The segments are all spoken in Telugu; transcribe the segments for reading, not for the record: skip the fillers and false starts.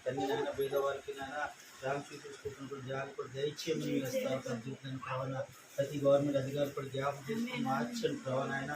తండ్రి నాయన పేదవారికి నాయన జాబ్ చూపించుకుంటున్నప్పుడు జాబ్ కూడా దయచేయమని వేస్తాను ప్రభుత్వం ప్రవణ ప్రతి గవర్నమెంట్ అధికారులు కూడా జాబ్ చేసుకుని మార్చండి ప్రవణ ఆయన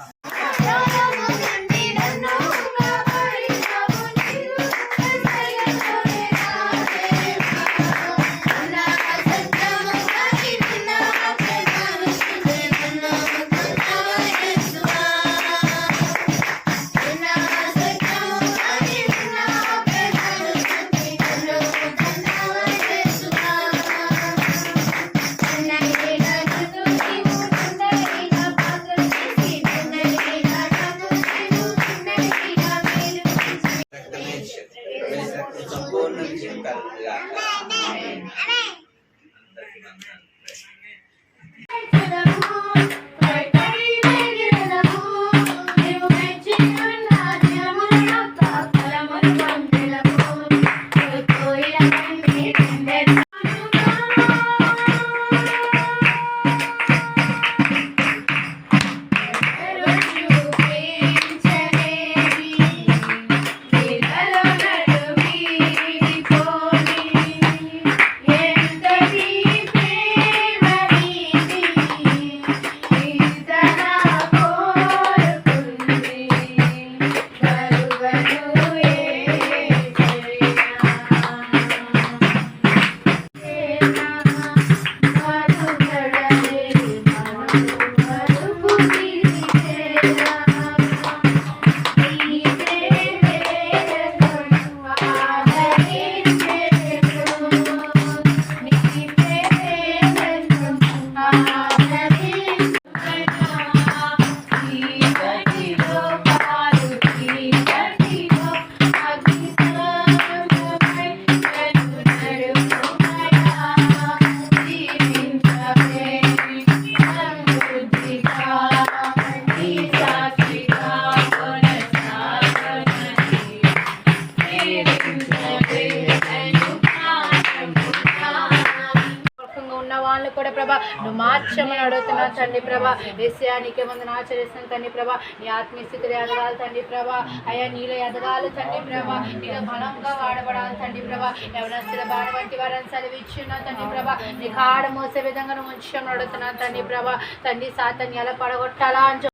కూడా ప్రభా నువ్వు మార్చమని అడుగుతున్నా తండ్రి ప్రభా యేసయ్యా నీకే ముందు ఆచరిస్తాను తండ్రి ప్రభా నీ ఆత్మీయ స్థితిలో ఎదగాలి తండ్రి ప్రభా అయ్యా నీలో ఎదగాలి తండ్రి ప్రభా నీలో బలంగా వాడబడాలి తండ్రి ప్రభా యవనస్తుల బాణ వంటి వారిని సెలవిచ్చున్నా తండ్రి ప్రభా నీ కాడ మోసే విధంగా నువ్వు ఉంచమని అడుగుతున్నాను తండ్రి ప్రభా తండ్రి సాతాన్ని ఎలా పడగొట్టాలా అని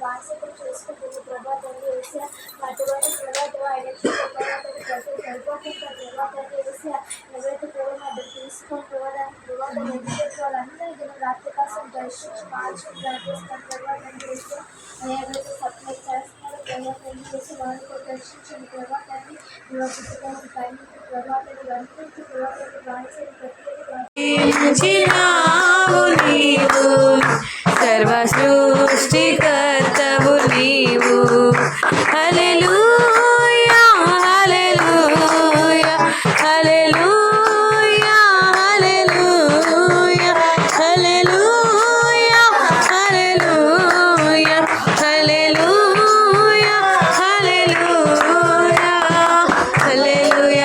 బాధ్యత చేసుకుంటుంది ప్రభాతాన్ని వేసా అటువంటి ప్రభాతం ప్రభాతాన్ని వేసా ఎవరైతే ప్రభావం తీసుకొని ప్రభావం ఎందుకు వాళ్ళందరికీ రాత్రి కోసం దర్శించి మార్చి ప్రార్థిస్తాను ప్రభాతాన్ని వేసా ఎవరైతే సప్లై చేస్తున్నారో ప్రభాతాన్ని వేసి వాళ్ళు కూడా దర్శించండి ప్రభాతాన్ని పుస్తకాన్ని పైన ప్రభాతాన్ని అందరికీ ప్రభాతాన్ని బాధ్యత ప్రత్యేక సర్వ సృష్టికర్తవు నీవు హల్లెలూయా హల్లెలూయా హల్లెలూయా హల్లెలూయా హల్లెలూయా హల్లెలూయా హల్లెలూయా హల్లెలూయా హల్లెలూయా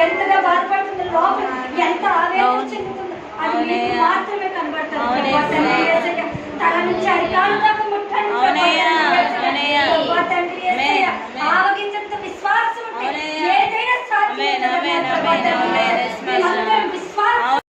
ఎంతగా బాధపడుతుంది లోపల ఎంత ఆవేదన చెందుతుందో అది మాత్రమే కనబడుతుంది